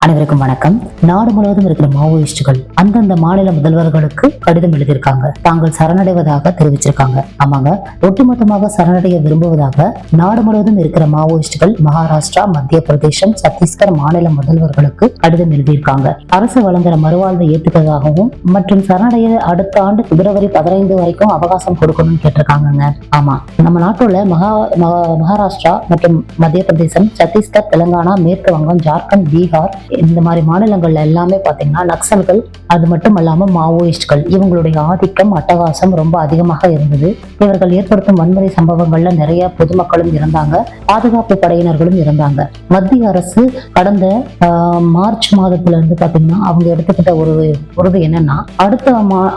அனைவருக்கும் வணக்கம். நாடு முழுவதும் இருக்கிற மாவோயிஸ்டுகள் அந்தந்த மாநில முதல்வர்களுக்கு கடிதம் எழுதியிருக்காங்க. தாங்கள் சரணடைவதாக தெரிவிச்சிருக்காங்க. ஆமாங்க, ஒட்டுமொத்தமாக சரணடைய விரும்புவதாக நாடு முழுவதும் இருக்கிற மாவோயிஸ்டுகள் மகாராஷ்டிரா, மத்திய பிரதேசம், சத்தீஸ்கர் மாநில முதல்வர்களுக்கு கடிதம் எழுதியிருக்காங்க. அரசு வழங்குற மறுவாழ்வை ஏற்றுப்பதாகவும் மற்றும் சரணடைய அடுத்த ஆண்டு பிப்ரவரி 15 வரைக்கும் அவகாசம் கொடுக்கணும்னு கேட்டிருக்காங்க. ஆமா, நம்ம நாட்டுல மகாராஷ்டிரா மற்றும் மத்திய பிரதேசம், சத்தீஸ்கர், தெலுங்கானா, மேற்கு வங்கம், ஜார்க்கண்ட், பீகார் இந்த மாதிரி மாநிலங்கள்ல எல்லாமே பாத்தீங்கன்னா நக்சல்கள், அது மட்டும் இல்லாம மாவோயிஸ்ட்கள் இவங்களுடைய ஆதிக்கம், அட்டகாசம் ரொம்ப அதிகமாக இருந்தது. இவர்கள் ஏற்படுத்தும் வன்முறை சம்பவங்கள்ல நிறைய பொதுமக்களும் இருந்தாங்க, பாதுகாப்பு படையினர்களும் இருந்தாங்க. மத்திய அரசு கடந்த மார்ச் மாதத்துல இருந்து பாத்தீங்கன்னா அவங்க எடுத்துக்கிட்ட ஒரு உறுதி என்னன்னா, அடுத்த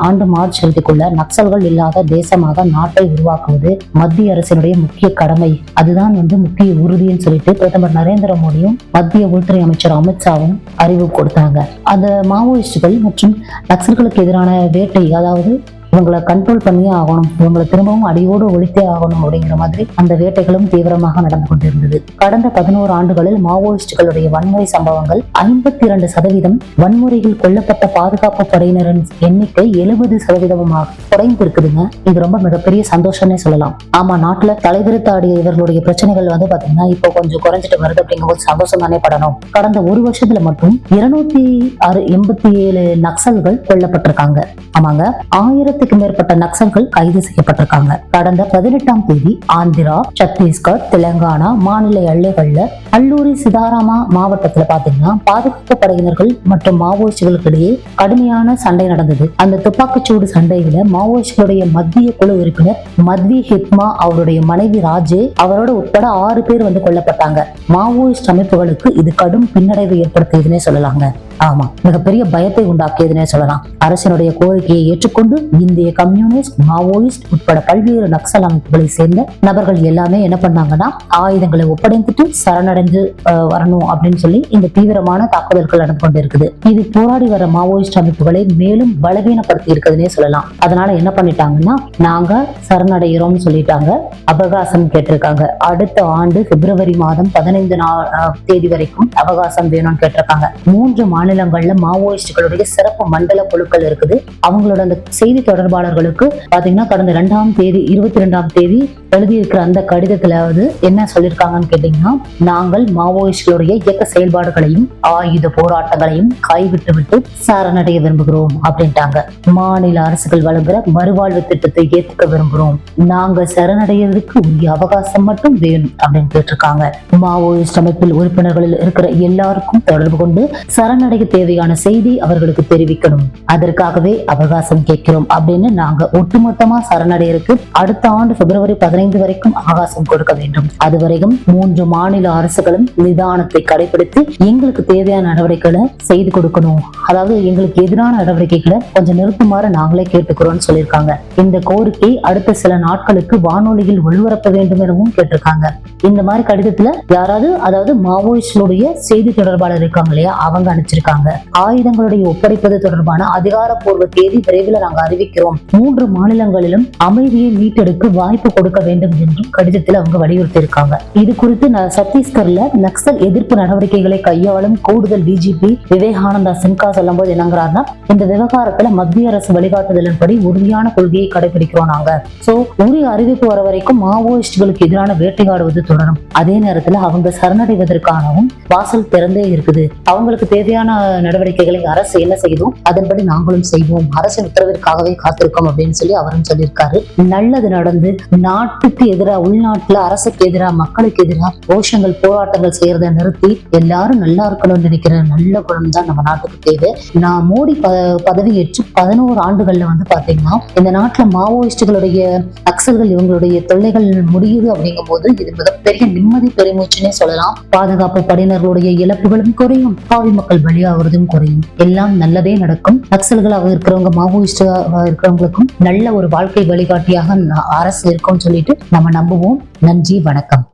ஆண்டு மார்ச் இறுதிக்குள்ள நக்சல்கள் இல்லாத தேசமாக நாட்டை உருவாக்குவது மத்திய அரசினுடைய முக்கிய கடமை. அதுதான் முக்கிய உறுதின்னு சொல்லிட்டு பிரதமர் நரேந்திர மோடியும் மத்திய உள்துறை அமைச்சர் அமித்ஷாவும் அறிவு கொடுத்தாங்க. அந்த மாவோயிஸ்டுகள் மற்றும் நக்சல்களுக்கு எதிரான வேட்டை, அதாவது இவங்களை கண்ட்ரோல் பண்ணியே ஆகணும், இவங்களை திரும்பவும் அடியோடு ஒழித்தே ஆகணும் அப்படிங்கிற மாதிரி அந்த வேட்டைகளும் தீவிரமாக நடந்து கொண்டிருந்தது. கடந்த 11 ஆண்டுகளில் மாவோயிஸ்டுகளுடைய வன்முறை சம்பவங்கள் 52%, வன்முறையில் கொல்லப்பட்ட பாதுகாப்பு படையினரின் எண்ணிக்கை 70% குறைந்திருக்குதுங்க. இது ரொம்ப மிகப்பெரிய சந்தோஷம்னே சொல்லலாம். ஆமா, நாட்டுல தலைவிரித்தாடிய இவர்களுடைய பிரச்சனைகள் பாத்தீங்கன்னா இப்போ கொஞ்சம் குறைஞ்சிட்டு வருது. அப்படிங்கும்போது சந்தோஷம் தானே படணும். கடந்த ஒரு வருஷத்துல மட்டும் 287 நக்சல்கள் கொல்லப்பட்டிருக்காங்க. ஆமாங்க, 1000க்கும் மேற்பட்ட நக்சல்கள் கைது செய்யப்பட்டிருக்காங்க. கடந்த 18ஆம் தேதி ஆந்திரா, சத்தீஸ்கர், தெலுங்கானா மாநில எல்லைகள்ல அல்லூரி சிதாராமா மாவட்டத்துல பாத்தீங்கன்னா பாதுகாப்பு படையினர்கள் மற்றும் மாவோயிஸ்டுகளுக்கு இடையே கடுமையான சண்டை நடந்தது. அந்த துப்பாக்கிச்சூடு சண்டையில மாவோயிஸ்டுடைய மத்திய குழு உறுப்பினர் மத்வி ஹித்மா, அவருடைய மனைவி ராஜே, அவரோட உட்பட 6 பேர் கொல்லப்பட்டாங்க. மாவோயிஸ்ட் அமைப்புகளுக்கு இது கடும் பின்னடைவை ஏற்படுத்தியதுன்னே சொல்லலாங்க. ஆமா, மிகப்பெரிய பயத்தை உண்டாக்கியதுன்னே சொல்லலாம். அரசினுடைய கோரிக்கையை ஏற்றுக்கொண்டு இந்திய கம்யூனிஸ்ட், மாவோயிஸ்ட் உட்பட பல்வேறு நக்சல் அமைப்புகளை சேர்ந்த நபர்கள் எல்லாமே என்ன பண்ணாங்கன்னா, ஆயுதங்களை ஒப்படைத்துட்டு சரணடைந்து வரணும் அப்படின்னு சொல்லி இந்த தீவிரமான தாக்குதல்கள் நடந்து கொண்டு இருக்குது. இது போராடி வர மாவோயிஸ்ட் அமைப்புகளை மேலும் பலவீனப்படுத்தி இருக்குதுன்னே சொல்லலாம். அதனால என்ன பண்ணிட்டாங்கன்னா, நாங்க சரணடைகிறோம்னு சொல்லிட்டாங்க. அவகாசம் கேட்டிருக்காங்க. அடுத்த ஆண்டு பிப்ரவரி மாதம் 15 தேதி வரைக்கும் அவகாசம் வேணும்னு கேட்டிருக்காங்க. 3 மாநிலங்கள்ல மாவோயிஸ்டுகளுடைய சிறப்பு மண்டல குழுக்கள் இருக்குது. அவங்களோட அந்த செய்தி தொடர்பாளர்களுக்கு பாத்தீங்கன்னா கடந்த 22ஆம் தேதி எழுதியிருக்கிற அந்த கடிதத்திலாவது என்ன சொல்லியிருக்காங்கன்னு கேட்டீங்கன்னா, நாங்கள் மாவோயிஸ்டுகளுடைய இயக்க செயல்பாடுகளையும் ஆயுத போராட்டங்களையும் கைவிட்டு விட்டு சரணடைய விரும்புகிறோம் அப்படின்ட்டாங்க. மாநில அரசுகள் வழங்குற மறுவாழ்வு திட்டத்தை ஏத்துக்க விரும்புகிறோம். நாங்க சரணடைகிறதுக்கு உரிய அவகாசம் மட்டும் வேணும் அப்படின்னு கேட்டிருக்காங்க. மாவோயிஸ்ட் அமைப்பில் உறுப்பினர்களில் இருக்கிற எல்லாருக்கும் தொடர்பு கொண்டு சரணடைய தேவையான செய்தி அவர்களுக்கு தெரிவிக்கணும். அதற்காகவே அவகாசம் கேட்கிறோம் அப்படின்னு நாங்க ஒட்டுமொத்தமா சரணடைறதுக்கு அடுத்த ஆண்டு பிப்ரவரி 15 வரைக்கும் அவகாசம் கொடுக்க வேண்டும். அதுவரைக்கும் 3 மாநில அரசுகளும் நிதானத்தை கடைபிடித்து எங்களுக்கு தேவையான நடவடிக்கைகளை செய்து கொடுக்கணும். அதாவது எங்களுக்கு எதிரான நடவடிக்கைகளை கொஞ்சம் நிறுத்துமாறு நாங்களே கேட்டுக்கிறோம்னு சொல்லியிருக்காங்க. இந்த கோரிக்கை அடுத்த சில நாட்களுக்கு வானொலியில் ஒளிபரப்ப வேண்டும் எனவும் கேட்டிருக்காங்க. இந்த மாதிரி கடிதத்துல யாராவது, அதாவது மாவோயிஸ்டுடைய செய்தி தொடர்பாளர் இருக்காங்க இல்லையா, அவங்க அனுப்பிச்சிருக்காங்க. ஆயுதங்களுடைய ஒப்படைப்பது தொடர்பான அதிகாரப்பூர்வ தேதி விரைவில் நாங்க அறிவிக்கிறோம். 3 மாநிலங்களிலும் அமைதியை மீட்டெடுக்க வாய்ப்பு கொடுக்க வேண்டும் என்றும் கடிதத்தில் அவங்க வலியுறுத்தி இருக்காங்க. இது குறித்து சத்தீஸ்கர்ல நக்சல் எதிர்ப்பு நடவடிக்கைகளை கையாளும் கூடுதல் டிஜிபி விவேகானந்தா சின்ஹா சொல்லும் போது என்னங்கிறாருன்னா, இந்த விவகாரத்துல மத்திய அரசு வழிகாட்டுதலின்படி உறுதியான கொள்கையை கடைபிடிக்கிறோம் நாங்க. சோ உரிய அறிவிப்பு வர வரைக்கும் மாவோயிஸ்டுகளுக்கு எதிரான வேட்டையாடுவது தொடரும். அதே நேரத்துல அவங்க சரணடைவதற்கானவும் வாசல் திறந்தே இருக்குது. அவங்களுக்கு தேவையான நடவடிக்கைகளை அரசு என்ன செய்யும் அதன்படி நாங்களும் செய்வோம். அரசின் உத்தரவிற்காகவே காத்திருக்கோம் அப்படின்னு சொல்லி அவரும் சொல்லியிருக்காரு. நல்லது நடந்து நாட்டுக்கு எதிராக, உள்நாட்டுல அரசுக்கு எதிராக, மக்களுக்கு எதிராக கோஷங்கள், போராட்டங்கள் செய்யறதை நிறுத்தி எல்லாரும் நல்லா இருக்கணும்னு நினைக்கிற நல்ல குணம் தான் நம்ம நாட்டுக்கு தேவை. நான் மோடி பதவியேற்று 11 ஆண்டுகள்ல பாத்தீங்கன்னா இந்த நாட்டுல மாவோயிஸ்டுகளுடைய நக்சல்கள் இவங்களுடைய தொல்லைகள் முடியுது. அப்படிங்கும் போது இது மிகப்பெரிய நிம்மதி பெருமூச்சுன்னே சொல்லலாம். பாதுகாப்பு படையினர்களுடைய இழப்புகளும் குறையும், பாவி மக்கள் பலியாகிறதும் குறையும். எல்லாம் நல்லதே நடக்கும். நக்சல்களாக இருக்கிறவங்க, மாவோயிஸ்ட் இருக்கிறவங்களுக்கும் நல்ல ஒரு வாழ்க்கை வழிகாட்டியாக அரசு இருக்கும்னு சொல்லிட்டு நம்ம நம்புவோம். நன்றி, வணக்கம்.